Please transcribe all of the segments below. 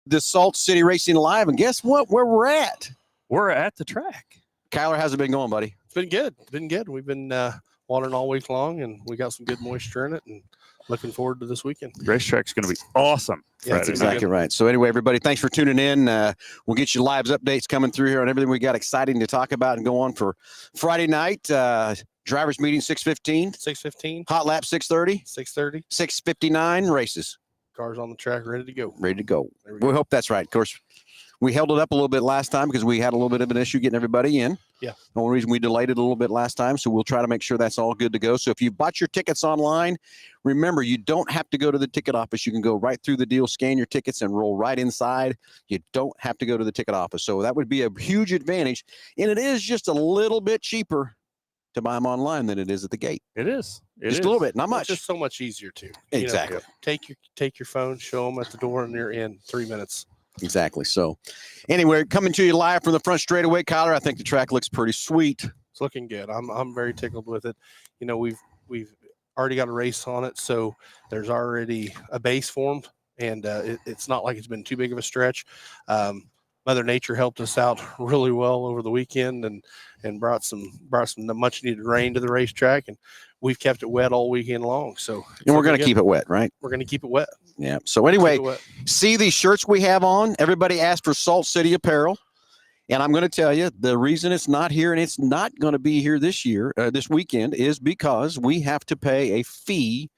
the Salt City Racing Live, and guess what? Where we're at? We're at the track. Kyler, how's it been going, buddy? It's been good. We've been watering all week long, and we got some good moisture in it, and looking forward to this weekend. Racetrack's going to be awesome. Yeah, That's exactly right. So anyway, everybody, thanks for tuning in. We'll get you lives updates coming through here on everything we got exciting to talk about and go on for Friday night. Drivers meeting 6:15. 6:15. Hot lap 6:30. 6:30. 6:59 races. Cars on the track, ready to go. Ready to go. There We hope that's right. Of course, we held it up a little bit last time because we had a little bit of an issue getting everybody in. Yeah. The only reason we delayed it a little bit last time, so we'll try to make sure that's all good to go. So if you've bought your tickets online, remember, you don't have to go to the ticket office. You can go right through the deal, scan your tickets, and roll right inside. You don't have to go to the ticket office. So that would be a huge advantage. And it is just a little bit cheaper to buy them online than it is at the gate. It is. Just a little bit, not much. It's just so much easier too. Exactly. Take your phone, show them at the door, and you're in 3 minutes. Exactly. So anyway, coming to you live from the front straightaway, Kyler, I think the track looks pretty sweet. It's looking good. I'm very tickled with it. You know, we've already got a race on it, so there's already a base formed, and it's not like it's been too big of a stretch. Mother Nature helped us out really well over the weekend and brought some much needed rain to the racetrack, and we've kept it wet all weekend long. So And we're going to keep it wet, right? We're going to keep it wet. Yeah. So anyway, Keep it wet. see these shirts we have on? Everybody asked for Salt City apparel. And I'm going to tell you, the reason it's not here and it's not going to be here this weekend is because we have to pay a fee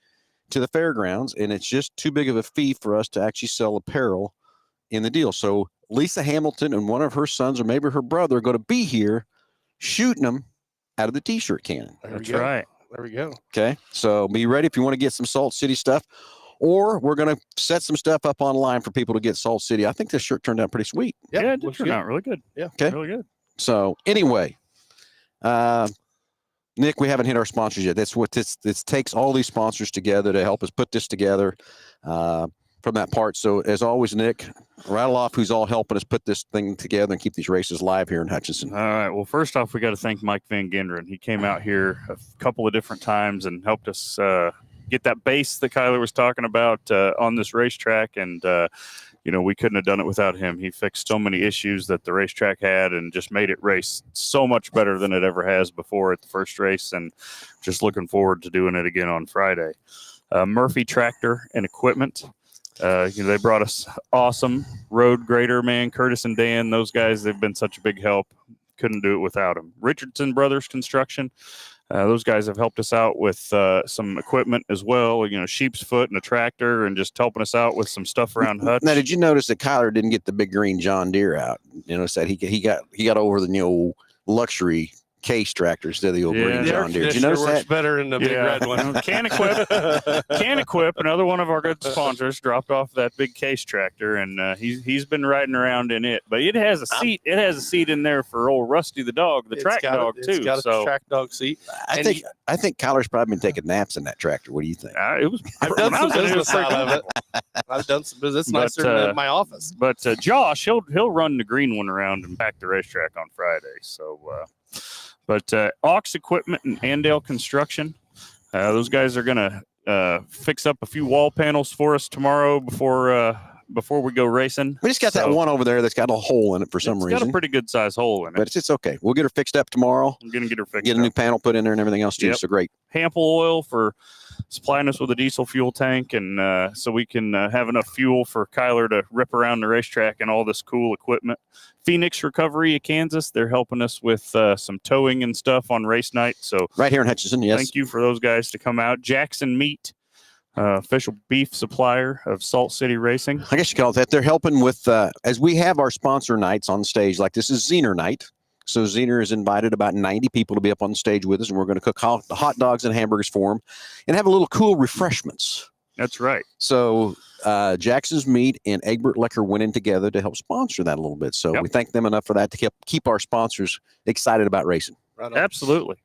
to the fairgrounds, and it's just too big of a fee for us to actually sell apparel in the deal. So Lisa Hamilton and one of her sons or maybe her brother are going to be here shooting them out of the T-shirt cannon. That's right. There we go. Okay. So be ready if you want to get some Salt City stuff, or we're going to set some stuff up online for people to get Salt City. I think this shirt turned out pretty sweet. Yep, Yeah, it did looks turn good. out really good. Yeah. Okay. Really good. So anyway, Nick, we haven't hit our sponsors yet. That's what this takes all these sponsors together to help us put this together from that part. So as always, Nick, rattle off who's all helping us put this thing together and keep these races live here in Hutchinson. All right. Well, first off, we got to thank Mike Van Genderen. He came out here a couple of different times and helped us get that base that Kyler was talking about on this racetrack. And, we couldn't have done it without him. He fixed so many issues that the racetrack had and just made it race so much better than it ever has before at the first race. And just looking forward to doing it again on Friday. Murphy Tractor and Equipment. They brought us awesome road grader, man. Curtis and Dan, those guys, they've been such a big help. Couldn't do it without them. Richardson Brothers Construction. Those guys have helped us out with some equipment as well, sheep's foot and a tractor, and just helping us out with some stuff around Hutch. Now, did you notice that Kyler didn't get the big green John Deere out? You notice that he got over the old luxury case tractor instead of the old green The air John Deere. Did you conditioner notice works that? better in the big red one. Can Equip, another one of our good sponsors, dropped off that big case tractor, and he's been riding around in it. But it has a seat. It has a seat in there for old Rusty the dog, the track dog too. It's got a track dog seat. I think Kyler's probably been taking naps in that tractor. What do you think? It was. I've done some business out of it. I've done some business. It's nicer than my office. But Josh, he'll run the green one around and back the racetrack on Friday. So. But Aux Equipment and Andale Construction, those guys are going to fix up a few wall panels for us tomorrow before we go racing. We just got that one over there that's got a hole in it for some reason. It's got a pretty good size hole in it. But it's okay. We'll get her fixed up tomorrow. I'm going to get her fixed Get a new panel put in there and everything else too. Yep. So great. Hample Oil for supplying us with a diesel fuel tank, and so we can have enough fuel for Kyler to rip around the racetrack and all this cool equipment. Phoenix Recovery of Kansas, they're helping us with some towing and stuff on race night. So right here in Hutchinson, yes. Thank you for those guys to come out. Jackson Meat, official beef supplier of Salt City Racing. I guess you call it that. They're helping with, as we have our sponsor nights on stage, like this is Zener night. So Zener has invited about 90 people to be up on stage with us, and we're going to cook hot dogs and hamburgers for them and have a little cool refreshments. That's right. So Jackson's Meat and Egbert Lecker went in together to help sponsor that a little bit. So we thank them enough for that to keep our sponsors excited about racing. Right on. Absolutely.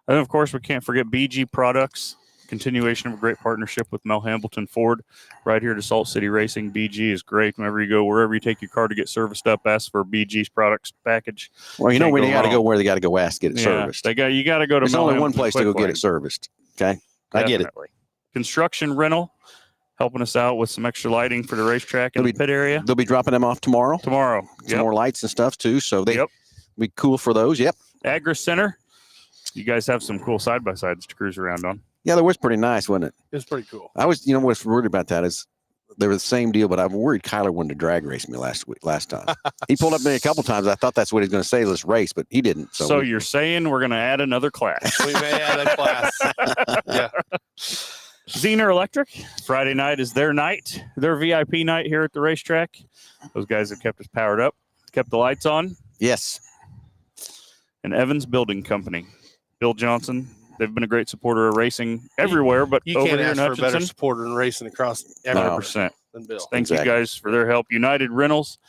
And of course, we can't forget BG Products. Continuation of a great partnership with Mel Hambleton Ford right here to Salt City Racing. BG is great. Whenever you go, wherever you take your car to get serviced up, ask for BG's products package. Well, when you got to go where they got to go ask, get it serviced. You got to go to There's only one place to go get it serviced. Okay. I get it. Construction rental, helping us out with some extra lighting for the racetrack and the pit area. They'll be dropping them off tomorrow. Tomorrow. Some more lights and stuff too. So they be cool for those. Yep. Agri Center. You guys have some cool side-by-sides to cruise around on. Yeah, that was pretty nice, wasn't it? It was pretty cool. I was, what's worried about that is they were the same deal, but I'm worried Kyler wanted to drag race me last time. He pulled up to me a couple times. I thought that's what he was going to say, let's race, but he didn't. So you're saying we're going to add another class? We may add a class. Yeah. Zener Electric, Friday night is their night, their VIP night here at the racetrack. Those guys have kept us powered up, kept the lights on. Yes. And Evans Building Company, Bill Johnson. They've been a great supporter of racing everywhere, but you over can't here ask in for a better Hutchinson, supporter than racing across every 100%. than Bill. Thank you guys for their help. United Rentals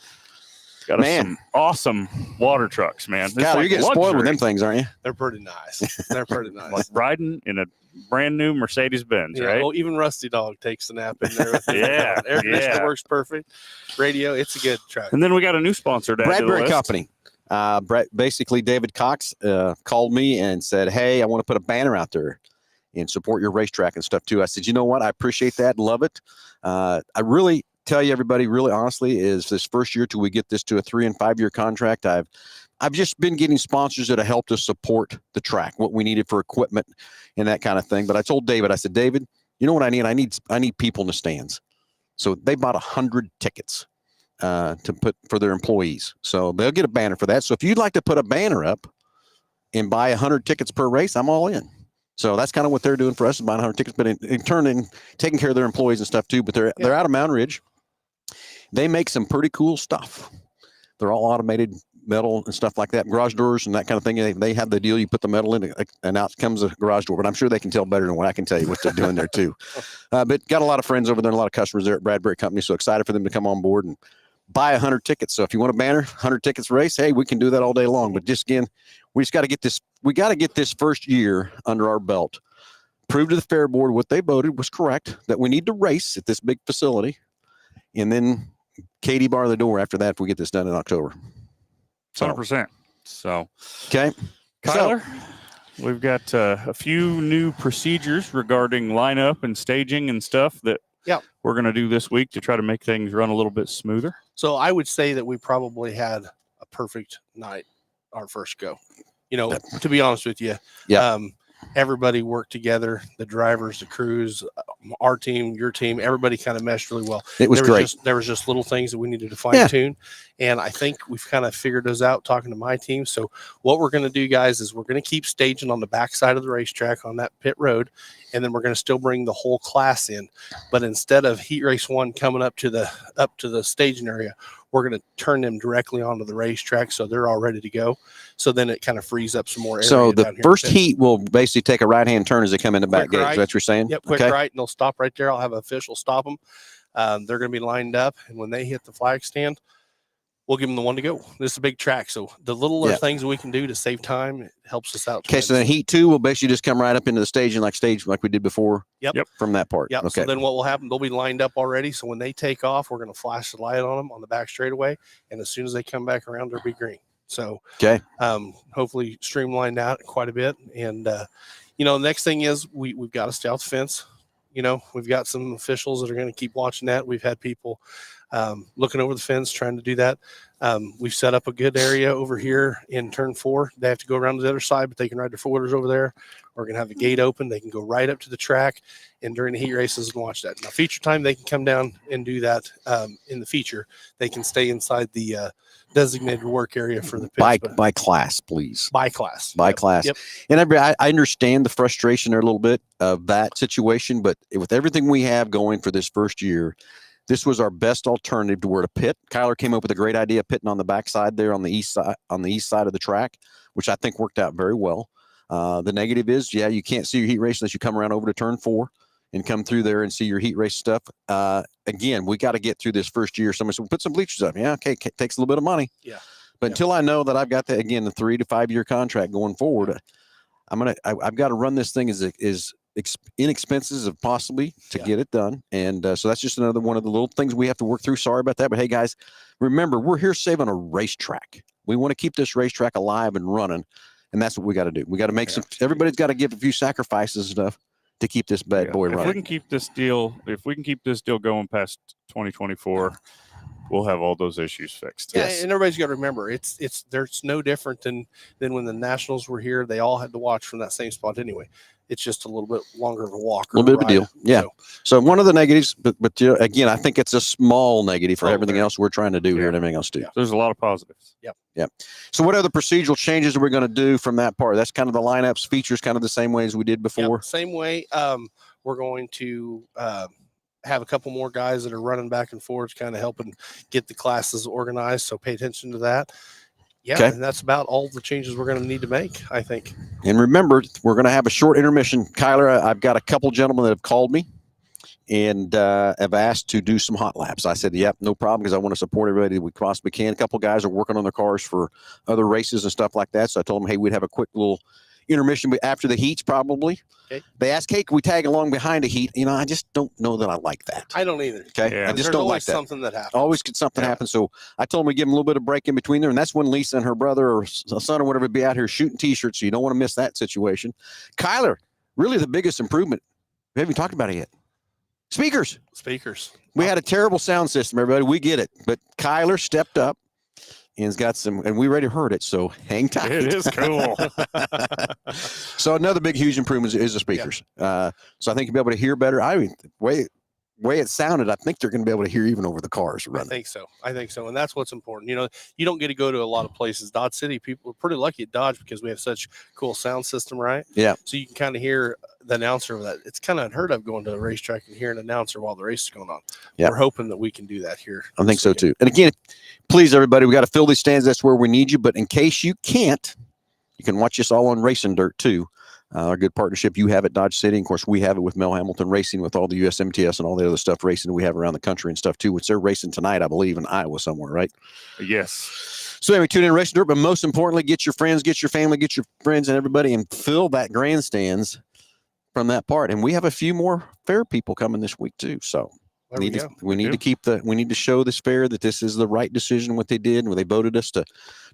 got us some awesome water trucks, man. God, you're getting spoiled with them things, aren't you? They're pretty nice. They're pretty nice. Like riding in a brand new Mercedes-Benz, right? Well, even Rusty Dog takes a nap in there. With Yeah, air conditioner works perfect. Radio, it's a good truck. And then we got a new sponsor to add to the Bradbury list. Company. Basically, David Cox called me and said, hey, I want to put a banner out there and support your racetrack and stuff too. I said, you know what? I appreciate that. Love it. I really tell you, everybody, really honestly, is this first year till we get this to a 3 and 5 year contract. I've just been getting sponsors that have helped us support the track, what we needed for equipment and that kind of thing. But I told David, I said, David, you know what I need? I need people in the stands. So they bought 100 tickets to put for their employees. So they'll get a banner for that. So if you'd like to put a banner up and buy 100 tickets per race, I'm all in. So that's kind of what they're doing for us, is buying 100 tickets, but in turn, taking care of their employees and stuff too. But they're out of Mountain Ridge. They make some pretty cool stuff. They're all automated metal and stuff like that, garage doors and that kind of thing. They have the deal. You put the metal in and out comes a garage door, but I'm sure they can tell better than what I can tell you what they're doing there too. But got a lot of friends over there and a lot of customers there at Bradbury Company. So excited for them to come on board and buy 100 tickets. So if you want a banner, 100 tickets race, hey, we can do that all day long. But just again, we just got to get this. We got to get this first year under our belt. Prove to the fair board what they voted was correct, that we need to race at this big facility. And then Katie bar the door after that if we get this done in October. 100%. So, okay. Kyler, we've got a few new procedures regarding lineup and staging and stuff that we're going to do this week to try to make things run a little bit smoother. So I would say that we probably had a perfect night our first go. To be honest with you, everybody worked together, the drivers, the crews, our team, your team, everybody kind of meshed really well. It was great. There was just little things that we needed to fine tune. And I think we've kind of figured those out talking to my team. So what we're going to do, guys, is we're going to keep staging on the backside of the racetrack on that pit road. And then we're going to still bring the whole class in. But instead of heat race 1 coming up to the staging area, we're going to turn them directly onto the racetrack so they're all ready to go. So then it kind of frees up some more area. So the first heat will basically take a right-hand turn as they come in the back gate. Is that what you're saying? Yep, quick right, and they'll stop right there. I'll have an official stop them. They're going to be lined up, and when they hit the flag stand, we'll give them the one to go. This is a big track, so the little things we can do to save time, it helps us out. Okay, so then heat 2 will basically just come right up into the staging like we did before. Yep. From that part. Yep. Okay. So then what will happen? They'll be lined up already. So when they take off, we're going to flash the light on them on the back straightaway, and as soon as they come back around, they'll be green. So hopefully streamlined out quite a bit. And the next thing is we've got to stay off the fence. We've got some officials that are going to keep watching that. We've had people looking over the fence, trying to do that. We've set up a good area over here in turn 4. They have to go around to the other side, but they can ride their 4-wheelers over there. We're going to have the gate open. They can go right up to the track and during the heat races and watch that. Now, feature time, they can come down and do that in the feature. They can stay inside the designated work area for the pits. By class, please. By class. By class. Yep. And I understand the frustration there a little bit of that situation, but with everything we have going for this first year, this was our best alternative to where to pit. Kyler came up with a great idea of pitting on the backside there on the east side of the track, which I think worked out very well. The negative is, you can't see your heat race unless you come around over to turn 4 and come through there and see your heat race stuff. Again, we got to get through this first year. Somebody said, we'll put some bleachers up. Yeah, okay, takes a little bit of money. Yeah. But until I know that I've got the 3 to 5 year contract going forward, I've got to run this thing as inexpensive as possibly to get it done. And so that's just another one of the little things we have to work through. Sorry about that. But hey, guys, remember, we're here saving a racetrack. We want to keep this racetrack alive and running. And that's what we got to do. We got to make everybody's got to give a few sacrifices and stuff to keep this bad boy If we running. can keep this deal going past 2024, we'll have all those issues fixed. Yeah, Yes. and everybody's got to remember there's no different than when the Nationals were here. They all had to watch from that same spot anyway. It's just a little bit longer of a walk. A little bit of a deal. Yeah. So one of the negatives, but again, I think it's a small negative for everything else we're trying to do here and everything else too. Yeah. There's a lot of positives. Yep. So what other procedural changes are we going to do from that part? That's kind of the lineups, features kind of the same way as we did before. Same way. We're going to have a couple more guys that are running back and forth, kind of helping get the classes organized. So pay attention to that. Yeah, Okay. and that's about all the changes we're going to need to make, I think. And remember, we're going to have a short intermission. Kyler, I've got a couple gentlemen that have called me and have asked to do some hot laps. I said, yep, no problem, because I want to support everybody that we possibly can. A couple guys are working on their cars for other races and stuff like that. So I told them, hey, we'd have a quick little intermission after the heats probably. Okay. They asked, hey, can we tag along behind a heat? You know, I just don't know that I like that. I don't either. Okay. Yeah. I just There's don't always like that. something that happens. Always could something happen. So I told him we give him a little bit of break in between there. And that's when Lisa and her brother or son or whatever would be out here shooting t-shirts. So you don't want to miss that situation. Kyler, really the biggest improvement. We haven't even talked about it yet. Speakers. We had a terrible sound system, everybody. We get it. But Kyler stepped up and has got some, and we already heard it. So hang tight. It is cool. So another big, huge improvement is the speakers. So I think you'll be able to hear better. I mean, way it sounded, I think they're going to be able to hear even over the cars running. I think so. And that's what's important. You know, you don't get to go to a lot of places. Dodge City, people are pretty lucky at Dodge because we have such cool sound system, right? Yeah. So you can kind of hear the announcer of that. It's kind of unheard of going to a racetrack and hear an announcer while the race is going on. Yeah. We're hoping that we can do that here. I think so too. And again, please, everybody, we got to fill these stands. That's where we need you. But in case you can't, you can watch us all on Racing Dirt too. Our good partnership you have at Dodge City. And of course, we have it with Mel Hamilton Racing with all the USMTS and all the other stuff racing we have around the country and stuff too, which they're racing tonight, I believe, in Iowa somewhere, right? Yes. So anyway, tune in Racing Dirt, but most importantly, get your friends, get your family, get your friends and everybody and fill that grandstands from that part. And we have a few more fair people coming this week too. So we need to show this fair that this is the right decision, what they did, and they voted us to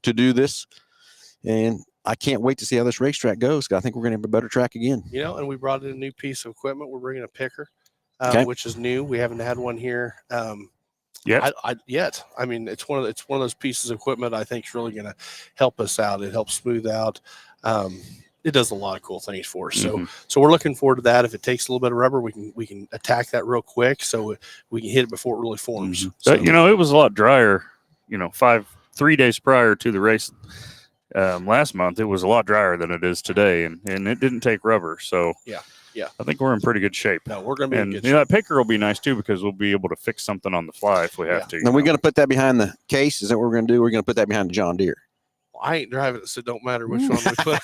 do this. And I can't wait to see how this racetrack goes. I think we're going to have a better track again. You know, and we brought in a new piece of equipment. We're bringing a picker, which is new. We haven't had one here yet. I mean, it's one of those pieces of equipment I think is really going to help us out. It helps smooth out. It does a lot of cool things for us. So we're looking forward to that. If it takes a little bit of rubber, we can attack that real quick so we can hit it before it really forms. So, you know, it was a lot drier. You know, 3 days prior to the race. Last month it was a lot drier than it is today, and it didn't take rubber. So yeah, I think we're in pretty good shape. No, we're going to be in good shape. You know, that picker will be nice too because we'll be able to fix something on the fly if we have to. And we're going to put that behind the case. Is that what we're going to do? We're going to put that behind the John Deere. I ain't driving it, so it don't matter which one we put.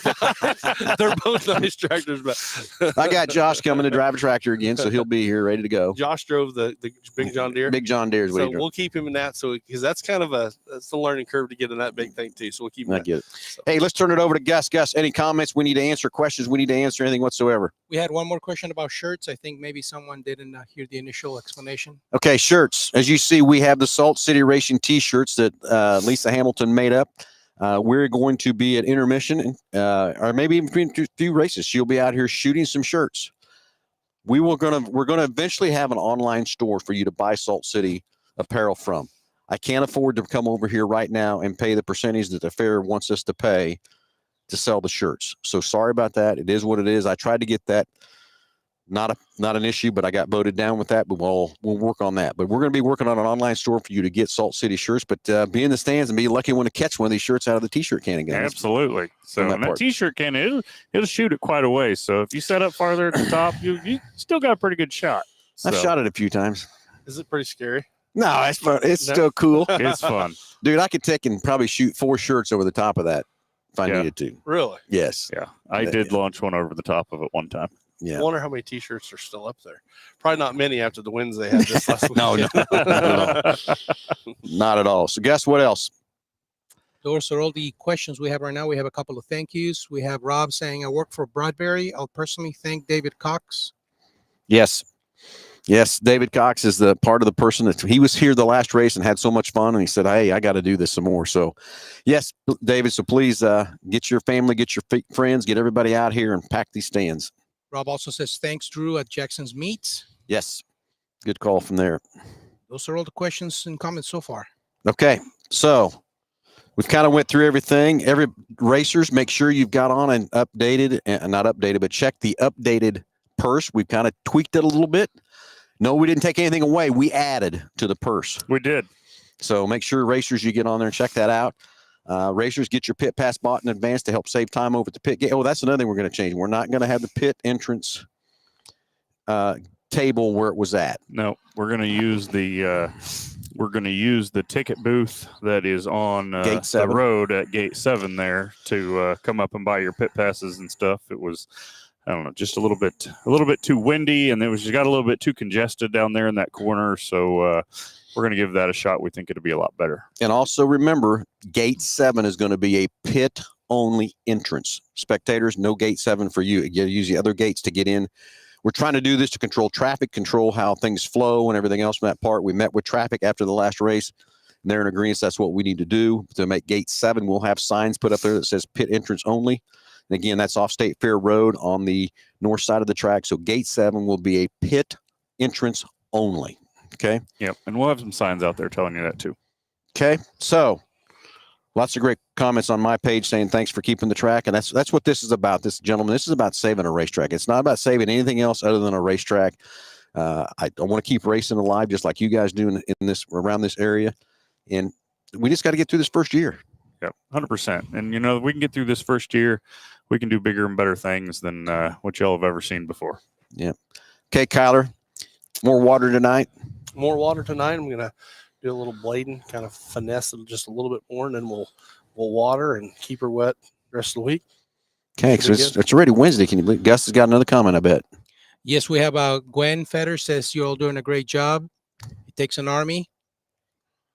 They're both nice tractors, but I got Josh coming to drive a tractor again, so he'll be here ready to go. Josh drove the big John Deere. Big John Deere is what he drove. We'll keep him in that, because that's kind of that's the learning curve to get in that big thing too. So we'll keep him. I get it. So. Hey, let's turn it over to Gus. Gus, any comments? We need to answer questions. We need to answer anything whatsoever. We had one more question about shirts. I think maybe someone didn't hear the initial explanation. Okay, shirts. As you see, we have the Salt City Racing T-shirts that Lisa Hamilton made up. We're going to be at intermission, or maybe even between two races. She'll be out here shooting some shirts. We're gonna eventually have an online store for you to buy Salt City apparel from. I can't afford to come over here right now and pay the percentage that the fair wants us to pay to sell the shirts. So sorry about that. It is what it is. I tried to get that. Not an issue, but I got voted down with that. But we'll work on that. But we're going to be working on an online store for you to get Salt City shirts. But be in the stands and be lucky one to catch one of these shirts out of the T-shirt can again. Absolutely. So that T-shirt can it'll shoot it quite a way. So if you set up farther at the top, you still got a pretty good shot. So. I've shot it a few times. Is it pretty scary? No, it's fun. It's still cool. It's fun, dude. I could take and probably shoot 4 shirts over the top of that if I needed to. Really? Yes. Yeah, I did launch one over the top of it one time. Yeah. I wonder how many T-shirts are still up there. Probably not many after the wins they had this last week. No, not at all. So guess what else? Those are all the questions we have right now. We have a couple of thank yous. We have Rob saying, I work for Broadberry. I'll personally thank David Cox. Yes. Yes, David Cox is the part of the person that he was here the last race and had so much fun. And he said, hey, I got to do this some more. So, yes, David, so please get your family, get your friends, get everybody out here and pack these stands. Rob also says, thanks, Drew, at Jackson's Meats. Yes, good call from there. Those are all the questions and comments so far. Okay, so we've kind of went through everything. Every racers, make sure you've got on an updated, and not updated, but check the updated purse. We've kind of tweaked it a little bit. No, we didn't take anything away. We added to the purse. We did. So make sure, racers, you get on there and check that out. Racers, get your pit pass bought in advance to help save time over at the pit gate. Oh, that's another thing we're going to change. We're not going to have the pit entrance table where it was at. No, we're going to use the ticket booth that is on Gate the 7. road at Gate 7 there to come up and buy your pit passes and stuff. It was, I don't know, just a little bit too windy, and it was just got a little bit too congested down there in that corner. So we're going to give that a shot. We think it'll be a lot better. And also remember, Gate 7 is going to be a pit only entrance. Spectators, no Gate 7 for you. You use the other gates to get in. We're trying to do this to control traffic, control how things flow and everything else from that part. We met with traffic after the last race. And they're in agreement. That's what we need to do to make Gate 7. We'll have signs put up there that says pit entrance only. And again, that's off State Fair Road on the north side of the track. So Gate 7 will be a pit entrance only. Okay. Yep. And we'll have some signs out there telling you that too. Okay. So lots of great comments on my page saying thanks for keeping the track. And that's what this is about. This, gentlemen, this is about saving a racetrack. It's not about saving anything else other than a racetrack. I want to keep racing alive just like you guys do in this, around this area. And we just got to get through this first year. Yep, 100%. And, you know, we can get through this first year. We can do bigger and better things than what y'all have ever seen before. Yeah. Okay, Kyler, more water tonight. More water tonight. I'm going to do a little blading, kind of finesse it just a little bit more, and then we'll water and keep her wet the rest of the week. Okay, so it's already Wednesday. Can you believe? Gus has got another comment, I bet. Yes, we have Gwen Fetter says you're all doing a great job. It takes an army.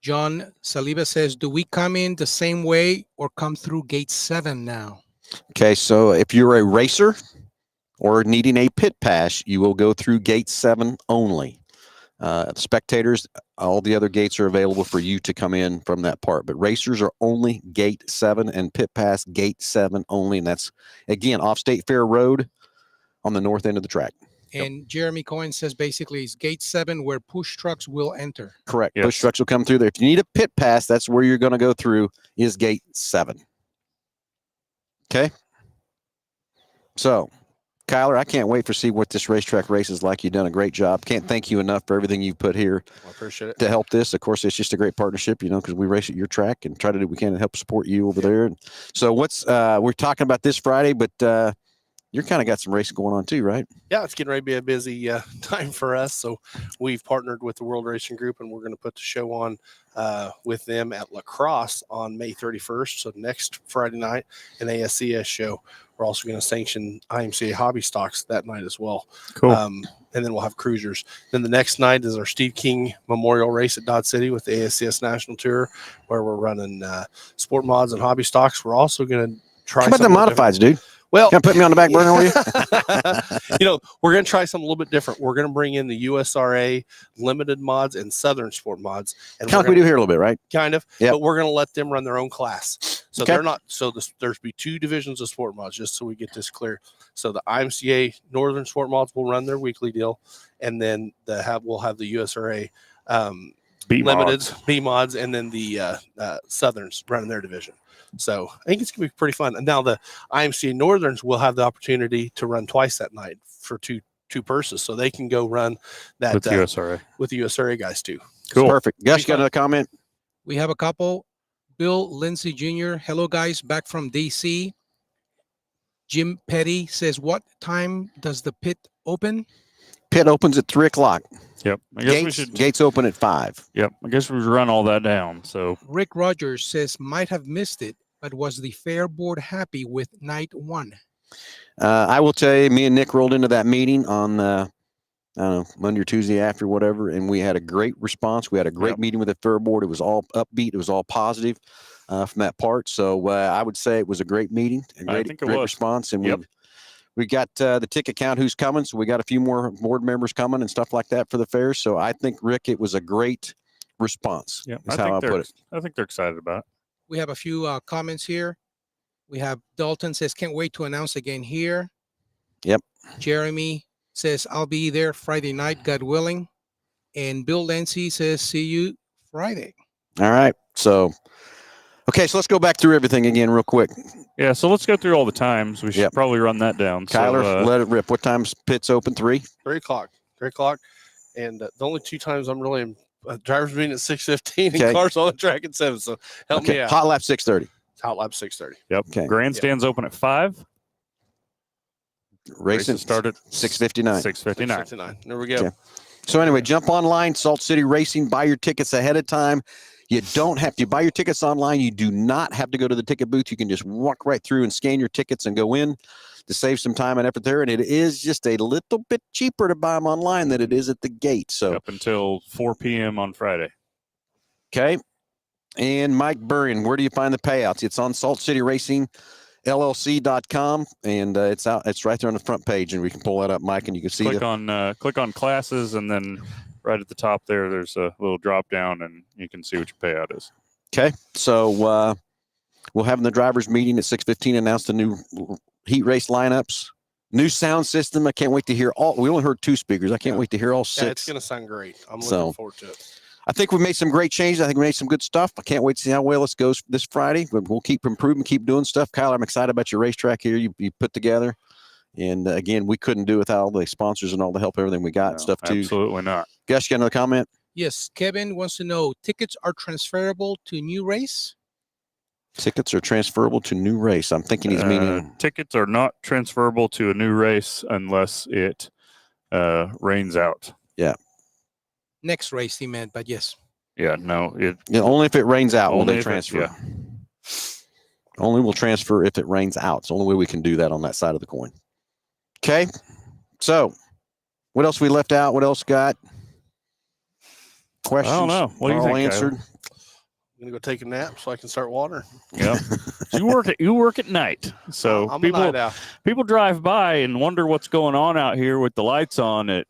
John Saliba says, do we come in the same way or come through Gate 7 now? Okay, so if you're a racer or needing a pit pass, you will go through Gate 7 only. Spectators, all the other gates are available for you to come in from that part. But racers are only Gate 7 and pit pass Gate 7 only. And that's, again, off State Fair Road on the north end of the track. And Jeremy Cohen says basically it's Gate 7 where push trucks will enter. Correct. Yes. Push trucks will come through there. If you need a pit pass, that's where you're going to go through is Gate 7. Okay. So, Kyler, I can't wait to see what this racetrack race is like. You've done a great job. Can't thank you enough for everything you've put here I appreciate it. to help this. Of course, it's just a great partnership, you know, because we race at your track and try to do what we can to help support you over there. And so we're talking about this Friday, but you're kind of got some racing going on too, right? Yeah, it's getting ready to be a busy time for us. So we've partnered with the World Racing Group, and we're going to put the show on with them at La Crosse on May 31st. So next Friday night, an ASCS show. We're also going to sanction IMCA hobby stocks that night as well. Cool. And then we'll have cruisers. Then the next night is our Steve King Memorial Race at Dodge City with the ASCS National Tour, where we're running sport mods and hobby stocks. We're also going to try. How about the modifieds, dude? Well, Can I put me on the back burner with you? you know, we're going to try something a little bit different. We're going to bring in the USRA limited mods and Southern sport mods. And Kind of like we do here a little bit, right? Kind of. Yep. But we're going to let them run their own class. So Okay. they're not. So there's be two divisions of sport mods, just so we get this clear. So the IMCA Northern sport mods will run their weekly deal, and then we'll have the USRA limited B mods, and then the Southerns running their division. So I think it's gonna be pretty fun. And now the IMCA Northerns will have the opportunity to run twice that night for two purses, so they can go run that with USRA. with the USRA guys too. Cool. Perfect. Gus, you got another comment? We have a couple. Bill Lindsay Jr. Hello, guys. Back from DC. Jim Petty says, what time does the pit open? Pit opens at 3:00. Yep. I guess we Gates, should. gates open at 5. Yep. I guess we should run all that down. So Rick Rogers says, might have missed it, but was the fair board happy with night 1? I will tell you, me and Nick rolled into that meeting on, I don't know, Monday or Tuesday after, whatever, and we had a great response. We had a great Yep. meeting with the fair board. It was all upbeat. It was all positive from that part. So I would say it was a great meeting, a I great, think it great was. response. And Yep. we got the ticket count who's coming. So we got a few more board members coming and stuff like that for the fair. So I think, Rick, it was a great response. yeah, Is how I put it. I think they're excited about it. We have a few comments here. We have Dalton says, can't wait to announce again here. Yep. Jeremy says, I'll be there Friday night, God willing. And Bill Lancy says, see you Friday. All right. So, okay, so let's go back through everything again real quick. Yeah, so let's go through all the times. We should Yep. probably run that down. Kyler, So, let it rip. What time's pits open? 3? 3 o'clock. 3 o'clock. And the only 2 times I'm really drivers meeting at 6:15 and Okay. cars on the track at 7. So help me out. Hot lap 6:30. Hot lap 6:30. Yep. Okay. Grandstands open at 5. Racing Races start at 6:59. 6:59. 6:59. There we go. Okay. So anyway, jump online, Salt City Racing, buy your tickets ahead of time. You don't have to buy your tickets online. You do not have to go to the ticket booth. You can just walk right through and scan your tickets and go in to save some time and effort there. And it is just a little bit cheaper to buy them online than it is at the gate. So Up until 4 p.m. on Friday. okay. And Mike Burrion, where do you find the payouts? It's on Salt City Racing LLC.com, and it's out. It's right there on the front page, and we can pull that up, Mike, and you can see Click on classes, and then right at the top there's a little drop down, and you can see what your payout is. Okay, so we'll have the drivers meeting at 6:15. Announce the new heat race lineups, new sound system. I can't wait to hear all. We only heard 2 speakers. I can't wait to hear all 6. Yeah, it's going to sound great. I'm looking So, forward to it. I think we made some great changes. I think we made some good stuff. I can't wait to see how well this goes this Friday. We'll keep improving, keep doing stuff. Kyler, I'm excited about your racetrack here you put together. And again, we couldn't do without all the sponsors and all the help, everything we got and stuff too. Absolutely not. Gus, you got another comment? Yes, Kevin wants to know, tickets are transferable to new race? Tickets are transferable to new race. I'm thinking he's meaning Tickets are not transferable to a new race unless it rains out. Next race, he meant, but yes. Yeah, no, only if it rains out will Only they if it- transfer. Only will transfer if it rains out. It's the only way we can do that on that side of the coin. Okay. So what else we left out? What else got? Questions? I don't know. What do you all think, answered? I'm going to go take a nap so I can start watering. Yeah. you work at night. So I'm a night owl. people drive by and wonder what's going on out here with the lights on at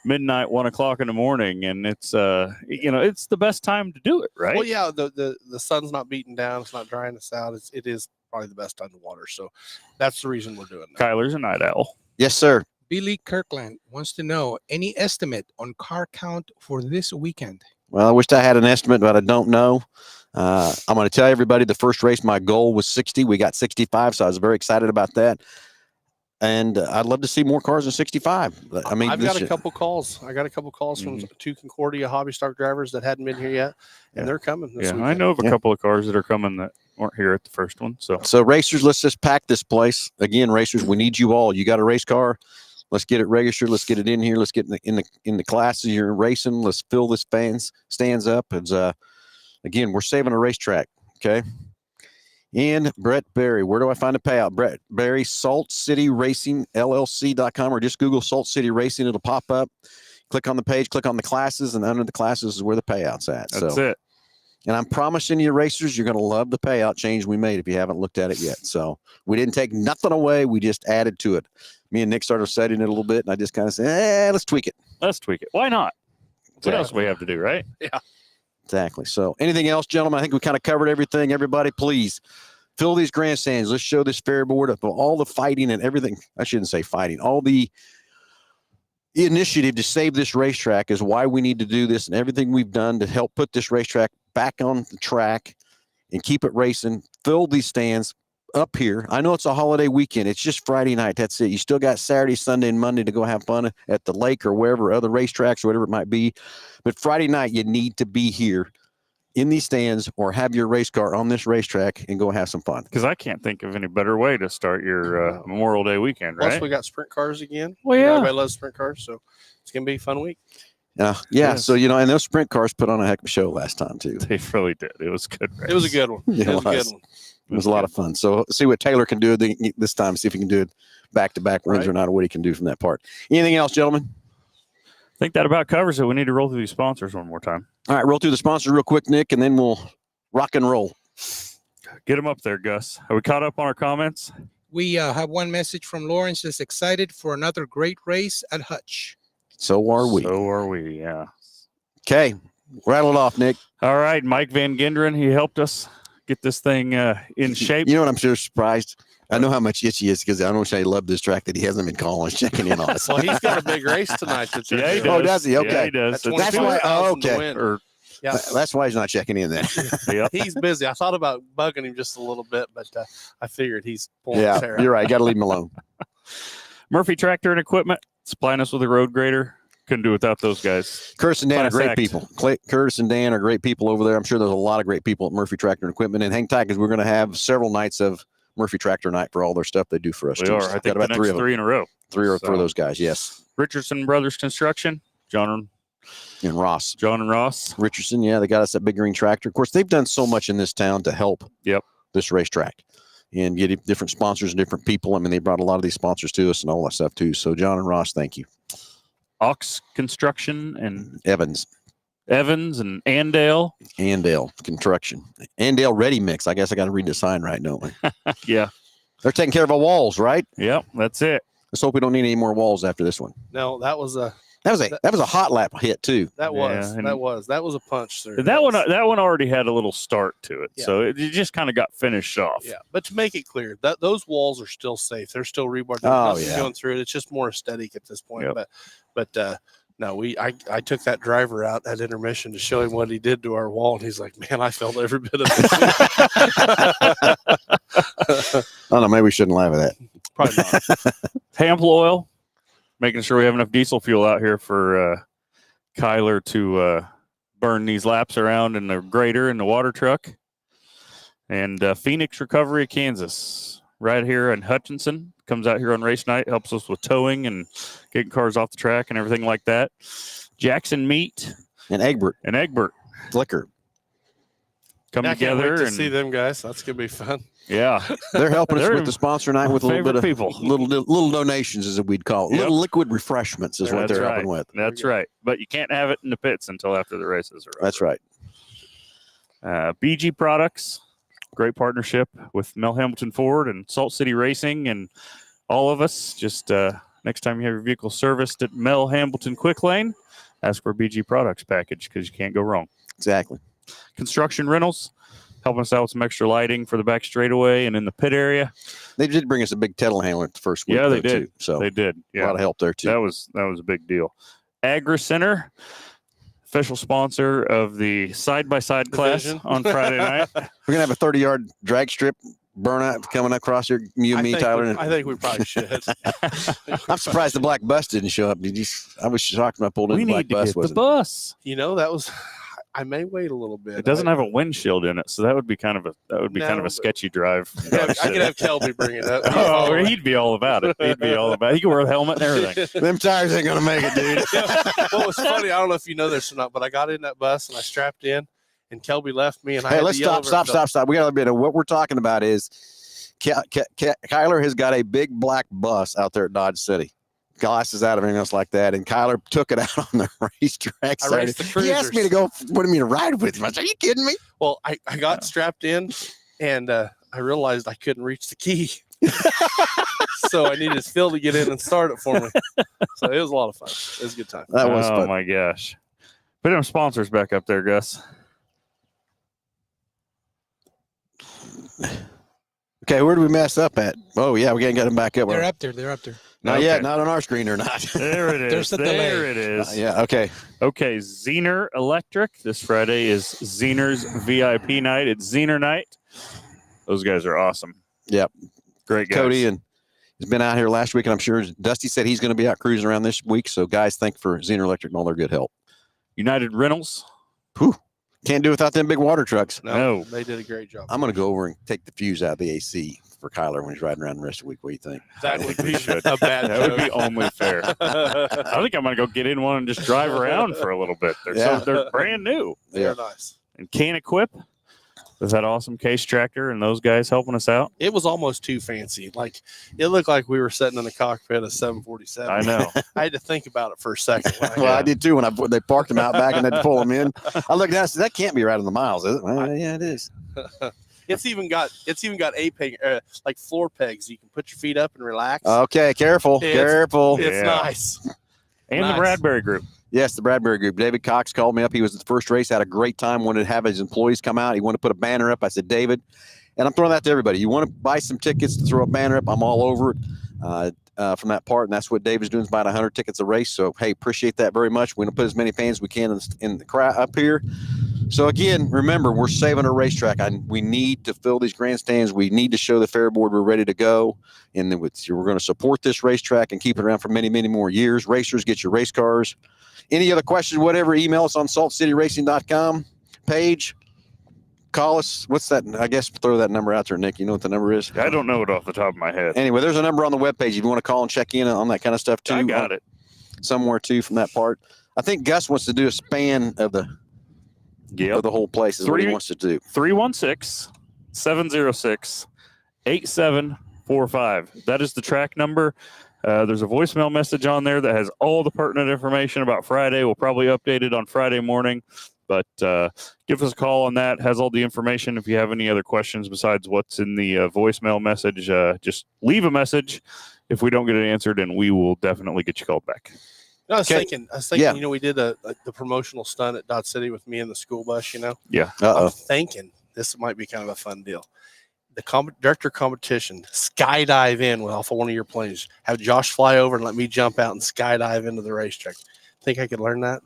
midnight, 1 o'clock in the morning, and it's it's the best time to do it, right? Well, yeah, the sun's not beating down. It's not drying us out. It is probably the best time to water. So that's the reason we're doing that. Kyler's a night owl. Yes, sir. Billy Kirkland wants to know, any estimate on car count for this weekend? Well, I wished I had an estimate, but I don't know. I'm going to tell everybody the first race, my goal was 60. We got 65, so I was very excited about that. And I'd love to see more cars than 65. I mean, I've got a couple calls. I got a couple calls from 2 Concordia hobby stock drivers that hadn't been here yet, and they're coming this weekend. I know of a couple of cars that are coming that weren't here at the first one. So racers, let's just pack this place. Again, racers, we need you all. You got a race car. Let's get it registered. Let's get it in here. Let's get in the classes you're racing. Let's fill this stands up. It's again, we're saving a racetrack. Okay. And Brett Berry, where do I find a payout? Brett Berry, Salt City Racing LLC.com, or just Google Salt City Racing. It'll pop up. Click on the page, click on the classes, and under the classes is where the payout's at. That's it. And I'm promising you, racers, you're going to love the payout change we made if you haven't looked at it yet. So we didn't take nothing away. We just added to it. Me and Nick started setting it a little bit, and I just kind of said, let's tweak it. Let's tweak it. Why not? Exactly. What else do we have to do, right? Yeah. Exactly. So anything else, gentlemen? I think we kind of covered everything. Everybody, please fill these grandstands. Let's show this fair board of all the fighting and everything. I shouldn't say fighting. All the initiative to save this racetrack is why we need to do this, and everything we've done to help put this racetrack back on the track and keep it racing. Fill these stands up here. I know it's a holiday weekend. It's just Friday night. That's it. You still got Saturday, Sunday, and Monday to go have fun at the lake or wherever, other racetracks or whatever it might be. But Friday night, you need to be here in these stands or have your race car on this racetrack and go have some fun. Because I can't think of any better way to start your Memorial Day weekend, right? Plus, we got sprint cars again. Well, yeah. Everybody loves sprint cars, so it's going to be a fun week. Yeah. Yes. So, and those sprint cars put on a heck of a show last time, too. They really did. It was good. It was a good one. Yeah, It was a good one. It was a lot of fun. So see what Taylor can do this time. See if he can do it back-to-back runs or not, or what he can do from that part. Anything else, gentlemen? I think that about covers it. We need to roll through these sponsors one more time. All right, roll through the sponsors real quick, Nick, and then we'll rock and roll. Get them up there, Gus. Are we caught up on our comments? We have one message from Lawrence that's excited for another great race at Hutch. So are we. So are we, yeah. Okay, rattle it off, Nick. All right, Mike Van Genderen, he helped us get this thing in shape. You know what I'm sure surprised? I know how much itchy he is because I don't say he loved this track that he hasn't been calling, checking in on us. Well, he's got a big race tonight. That's Yeah, he does. Oh, does he? Okay. Yeah, he does. That's why. Oh, okay. Or, Yeah, That's why he's not checking in then. yeah. he's busy. I thought about bugging him just a little bit, but I figured he's pulling his hair Yeah, you're out. right. Got to leave him alone. Murphy Tractor and Equipment supplying us with a road grader. Couldn't do without those guys. Curtis and Dan are Class great act. people. Curtis and Dan are great people over there. I'm sure there's a lot of great people at Murphy Tractor and Equipment. And hang tight because we're going to have several nights of Murphy Tractor night for all their stuff they do for us. We too. are. So I got think the about next three of them. three in a row. Three or So- four of those guys. Yes. Richardson Brothers Construction. John And Ross and Ross. Richardson. Yeah, they got us that big green tractor. Of course, they've done so much in this town to help. Yep. This racetrack and get different sponsors and different people. I mean, they brought a lot of these sponsors to us and all that stuff too. So John and Ross, thank you. Ox Construction and Evans. and Andale. Andale Construction. Andale Ready Mix. I guess I got to read the sign right, don't we? Yeah. They're taking care of our walls, right? Yep. That's it. Let's hope we don't need any more walls after this one. No, that was a That was a hot lap hit too. that was Yeah, and- that was a punch through. That one was- already had a little start to it. Yeah. So it just kind of got finished off. Yeah, but to make it clear, that those walls are still safe. They're still rebar. There's Oh, nothing yeah. going through it. It's just more aesthetic at this point. Yep. But no, I took that driver out at intermission to show him what he did to our wall, and he's like, "Man, I felt every bit of it." I don't know. Maybe we shouldn't laugh at that. Probably not. Hample Oil, making sure we have enough diesel fuel out here for Kyler to burn these laps around in the grader and the water truck. And Phoenix Recovery of Kansas, right here in Hutchinson, comes out here on race night, helps us with towing and getting cars off the track and everything like that. Jackson Meat And Egbert and Egbert Flicker. come I can't wait together to and see them guys. That's gonna be fun. yeah, They're helping us They're with the sponsor night with a little bit favorite of people. little donations, as we'd call it. Yep. Little liquid refreshments is what That's they're right. helping with. That's right. But you can't have it in the pits until after the races are over. That's right. BG Products, great partnership with Mel Hamilton Ford and Salt City Racing and all of us. Just next time you have your vehicle serviced at Mel Hamilton Quick Lane, ask for a BG Products package because you can't go wrong. Exactly. Construction Rentals, helping us out with some extra lighting for the back straightaway and in the pit area. They did bring us a big telehandler the first week. Yeah, they though, did. Too. So They did. a Yeah, lot of help there too. that was a big deal. Agri Center, official sponsor of the side-by-side class Division. on Friday night. We're gonna have a 30-yard drag strip burnout coming across here. You and me, Tyler. I think we probably should. I'm surprised the black bus didn't show up. Did you? I was shocked when I pulled in. We The black need to bus get the wasn't. bus. You know, that was. I may wait a little bit. It doesn't have a windshield in it, so that would be kind of a No, sketchy drive. I could have Kelby bring it up. Oh, he'd be all about it. He'd be all about it. He could wear a helmet and everything. Them tires ain't gonna make it, dude. What was funny, I don't know if you know this or not, but I got in that bus and I strapped in, and Kelby left me, and I Hey, had let's to yell stop. We got a bit of what we're talking about is Kyler has got a big black bus out there at Dodge City. Glasses out, everything else like that. And Kyler took it out on the racetrack. I Saturday. raced the He asked me to go, wanted me to ride with him. I said, are you kidding me? Well, I got strapped in, and I realized I couldn't reach the key. So I needed Phil to get in and start it for me. So it was a lot of fun. It was a good time. That was Oh fun. my gosh. Put them sponsors back up there, Gus. Okay, where did we mess up at? Oh, yeah, we ain't got him back up. They're up there. They're up there. Not Okay. yet, not on our screen or not. There it is. There's the there delay. it is. Yeah, okay. Okay, Zener Electric. This Friday is Zener's VIP night. It's Zener night. Those guys are awesome. Yep. Great guys. Cody and has been out here last week, and I'm sure Dusty said he's going to be out cruising around this week. So, guys, thank for Zener Electric and all their good help. United Rentals. Can't do without them big water trucks. No. They did a great job. I'm going to go over and take the fuse out of the AC for Kyler when he's riding around the rest of the week. What do you think? That I would think we be should. a bad That would be joke. only fair. I think I'm going to go get in one and just drive around for a little bit. Yeah. They're brand new. They're nice. And Can Equip with that awesome case tractor and those guys helping us out. It was almost too fancy. Like it looked like we were sitting in the cockpit of 747. I know. I had to think about it for a second. When Well, I Yeah. did too when they parked him out back and had to pull him in. I looked down and said, that can't be right on the miles, is it? Well, yeah, it is. It's even got like floor pegs. You can put your feet up and relax. Okay, careful. It's- Careful. It's Yeah. nice. And Nice. the Bradbury Group. Yes, the Bradbury Group. David Cox called me up. He was at the first race, had a great time, wanted to have his employees come out. He wanted to put a banner up. I said, David, And I'm throwing that to everybody. You want to buy some tickets to throw a banner up? I'm all over it from that part. And that's what Dave is doing, is buying 100 tickets a race. So, hey, appreciate that very much. We're going to put as many fans as we can in the crowd up here. So, again, remember, we're saving a racetrack. We need to fill these grandstands. We need to show the fair board we're ready to go. And then we're going to support this racetrack and keep it around for many, many more years. Racers, get your race cars. Any other questions, whatever, email us on saltcityracing.com page. Call us. What's that? I guess throw that number out there, Nick. You know what the number is? I don't know it off the top of my head. Anyway, there's a number on the webpage if you want to call and check in on that kind of stuff too. I got it. Somewhere too from that part. I think Gus wants to do a span of the whole place is what he wants to do. 316-706-8745. That is the track number. There's a voicemail message on there that has all the pertinent information about Friday. We'll probably update it on Friday morning. But give us a call on that. Has all the information. If you have any other questions besides what's in the voicemail message, just leave a message. If we don't get it answered, and we will definitely get you called back. I was thinking, Yeah. we did the promotional stunt at Dodge City with me in the school bus, Yeah. I'm thinking this might be kind of a fun deal. The director competition, skydive in off of one of your planes. Have Josh fly over and let me jump out and skydive into the racetrack. Think I could learn that?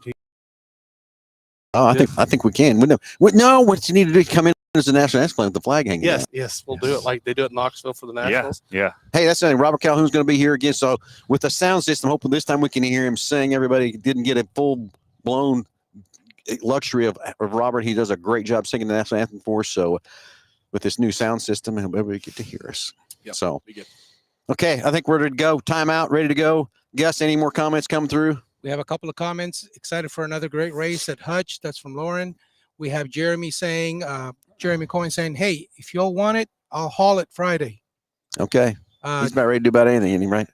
Oh, I think we can. No, what you need to do is come in as a national anthem with the flag hanging. Yes, we'll do it like they do at Knoxville for the Nationals. Yeah. Hey, that's something. Robert Calhoun's going to be here again. So with the sound system, hopefully this time we can hear him sing. Everybody didn't get a full blown luxury of Robert. He does a great job singing the national anthem for us. So with this new sound system, everybody get to hear us. Yep, so be good. Okay, I think we're ready to go. Time out, ready to go. Gus, any more comments come through? We have a couple of comments. Excited for another great race at Hutch. That's from Lauren. We have Jeremy Coyne saying, hey, if y'all want it, I'll haul it Friday. Okay. He's about ready to do about anything, right?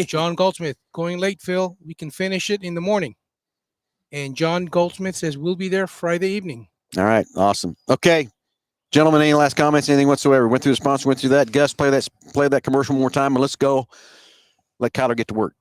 John Goldsmith, going late, Phil. We can finish it in the morning. And John Goldsmith says, we'll be there Friday evening. All right. Awesome. Okay. Gentlemen, any last comments, anything whatsoever? Went through the sponsor, went through that. Gus, play that commercial one more time, and let's go. Let Kyler get to work.